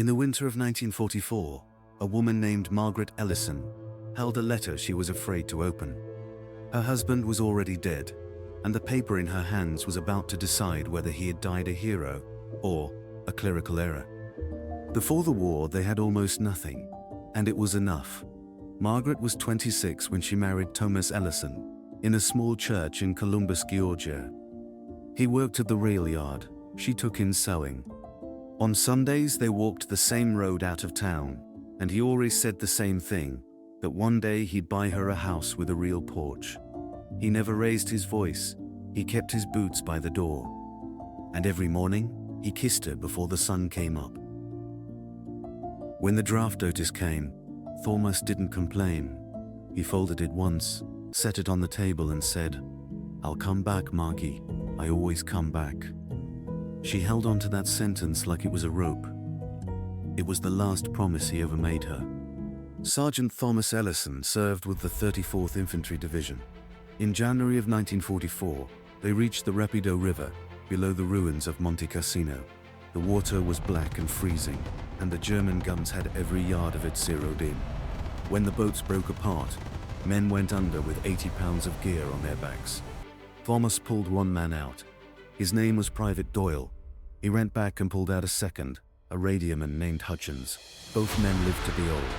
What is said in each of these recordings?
In the winter of 1944, a woman named Margaret Ellison held a letter she was afraid to open. Her husband was already dead, and the paper in her hands was about to decide whether he had died a hero or a clerical error. Before the war, they had almost nothing, and it was enough. Margaret was 26 when she married Thomas Ellison in a small church in Columbus, Georgia. He worked at the rail yard. She took in sewing. On Sundays, they walked the same road out of town, and he always said the same thing, that one day he'd buy her a house with a real porch. He never raised his voice. He kept his boots by the door. And every morning, he kissed her before the sun came up. When the draft notice came, Thomas didn't complain. He folded it once, set it on the table and said, "I'll come back, Margie. I always come back." She held on to that sentence like it was a rope. It was the last promise he ever made her. Sergeant Thomas Ellison served with the 34th Infantry Division. In January of 1944, they reached the Rapido River, below the ruins of Monte Cassino. The water was black and freezing, and the German guns had every yard of it zeroed in. When the boats broke apart, men went under with 80 pounds of gear on their backs. Thomas pulled one man out. His name was Private Doyle. He went back and pulled out a second, a radioman named Hutchins. Both men lived to be old.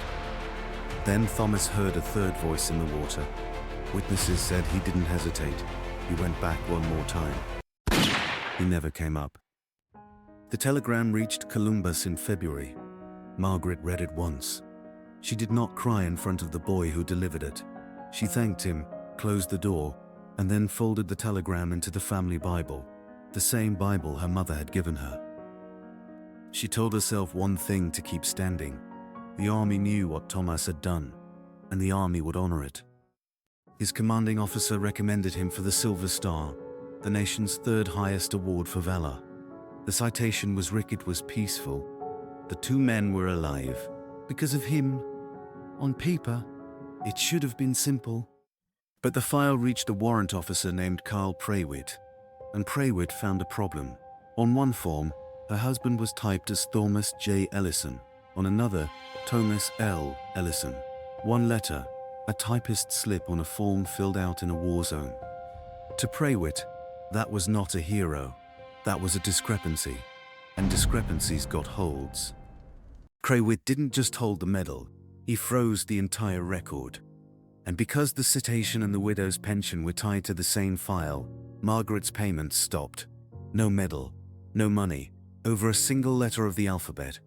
Then Thomas heard a third voice in the water. Witnesses said he didn't hesitate. He went back one more time. He never came up. The telegram reached Columbus in February. Margaret read it once. She did not cry in front of the boy who delivered it. She thanked him, closed the door, and then folded the telegram into the family Bible, the same Bible her mother had given her. She told herself one thing to keep standing. The army knew what Thomas had done, and the army would honor it. His commanding officer recommended him for the Silver Star, the nation's third highest award for valor. The citation was "Rick was peaceful. The two men were alive. Because of him. On paper, it should have been simple." But the file reached a warrant officer named Carl Prewitt, and Prewitt found a problem. On one form, her husband was typed as Thomas J. Ellison, on another, Thomas L. Ellison. One letter, a typist's slip on a form filled out in a war zone. To Prewitt, that was not a hero. That was a discrepancy, and discrepancies got holds. Prewitt didn't just hold the medal, he froze the entire record. And because the citation and the widow's pension were tied to the same file, Margaret's payments stopped. No medal, no money, over a single letter of the alphabet.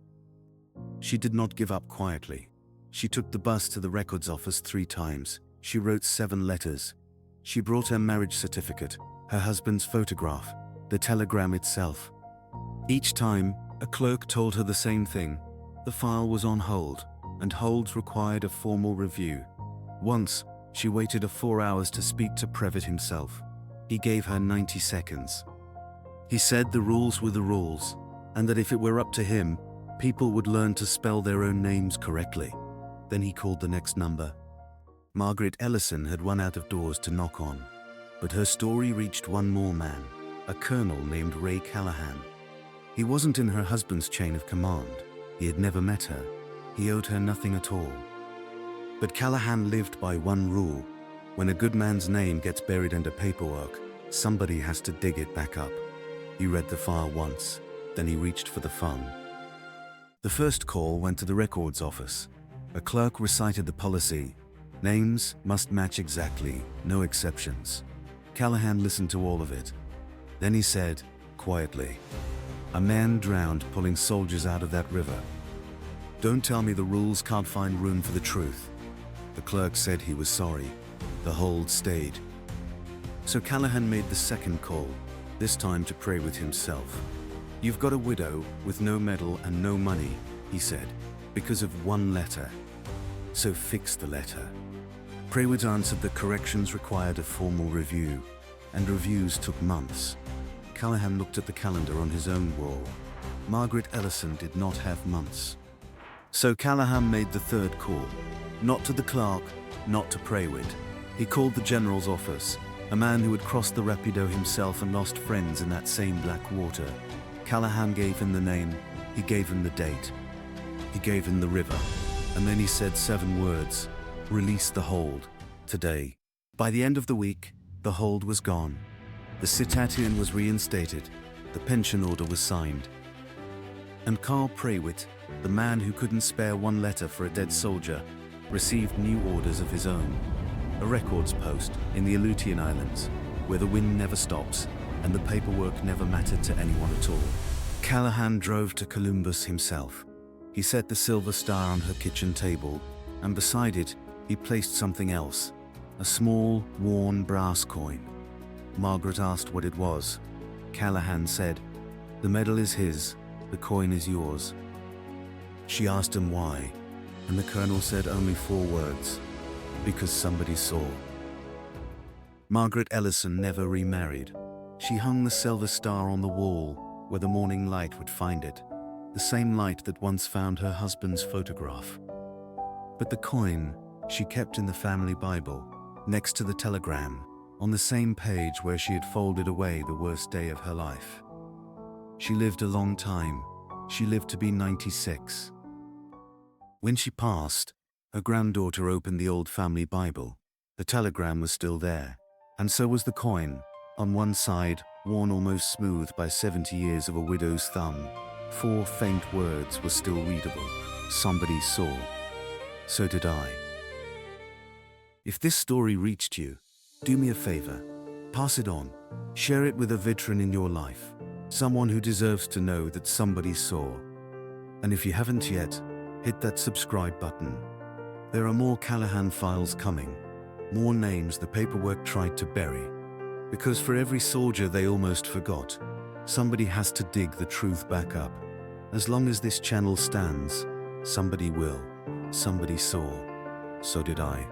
She did not give up quietly. She took the bus to the records office 3 times. She wrote 7 letters. She brought her marriage certificate, her husband's photograph, the telegram itself. Each time, a clerk told her the same thing. The file was on hold, and holds required a formal review. Once, she waited 4 hours to speak to Prewitt himself. He gave her 90 seconds. He said the rules were the rules, and that if it were up to him, people would learn to spell their own names correctly. Then he called the next number. Margaret Ellison had run out of doors to knock on, but her story reached one more man, a colonel named Ray Callahan. He wasn't in her husband's chain of command. He had never met her. He owed her nothing at all. But Callahan lived by one rule. When a good man's name gets buried under paperwork, somebody has to dig it back up. He read the file once, then he reached for the phone. The first call went to the records office. A clerk recited the policy. Names must match exactly, no exceptions. Callahan listened to all of it. Then he said, quietly, "A man drowned pulling soldiers out of that river. Don't tell me the rules can't find room for the truth." The clerk said he was sorry. The hold stayed. So Callahan made the second call, this time to Prewitt himself. "You've got a widow with no medal and no money," he said, "because of one letter. So fix the letter." Prewitt answered that corrections required a formal review, and reviews took months. Callahan looked at the calendar on his own wall. Margaret Ellison did not have months. So Callahan made the third call, not to the clerk, not to Prewitt. He called the general's office, a man who had crossed the Rapido himself and lost friends in that same black water. Callahan gave him the name, he gave him the date. He gave in the river, and then he said 7 words: "Release the hold, today." By the end of the week, the hold was gone. The citiation was reinstated, the pension order was signed. And Carl Prewitt, the man who couldn't spare one letter for a dead soldier, received new orders of his own. A records post in the Aleutian Islands, where the wind never stops and the paperwork never mattered to anyone at all. Callahan drove to Columbus himself. He set the silver star on her kitchen table, and beside it, he placed something else, a small, worn brass coin. Margaret asked what it was. Callahan said, "The medal is his, the coin is yours." She asked him why, and the colonel said only 4 words: "Because somebody saw." Margaret Ellison never remarried. She hung the silver star on the wall where the morning light would find it, the same light that once found her husband's photograph. But the coin she kept in the family Bible, next to the telegram, on the same page where she had folded away the worst day of her life. She lived a long time. She lived to be 96. When she passed, her granddaughter opened the old family Bible. The telegram was still there, and so was the coin. On one side, worn almost smooth by 70 years of a widow's thumb, 4 faint words were still readable. Somebody saw. So did I. If this story reached you, do me a favor. Pass it on. Share it with a veteran in your life, someone who deserves to know that somebody saw. And if you haven't yet, hit that subscribe button. There are more Callahan files coming, more names the paperwork tried to bury. Because for every soldier they almost forgot, somebody has to dig the truth back up. As long as this channel stands, somebody will. Somebody saw. So did I.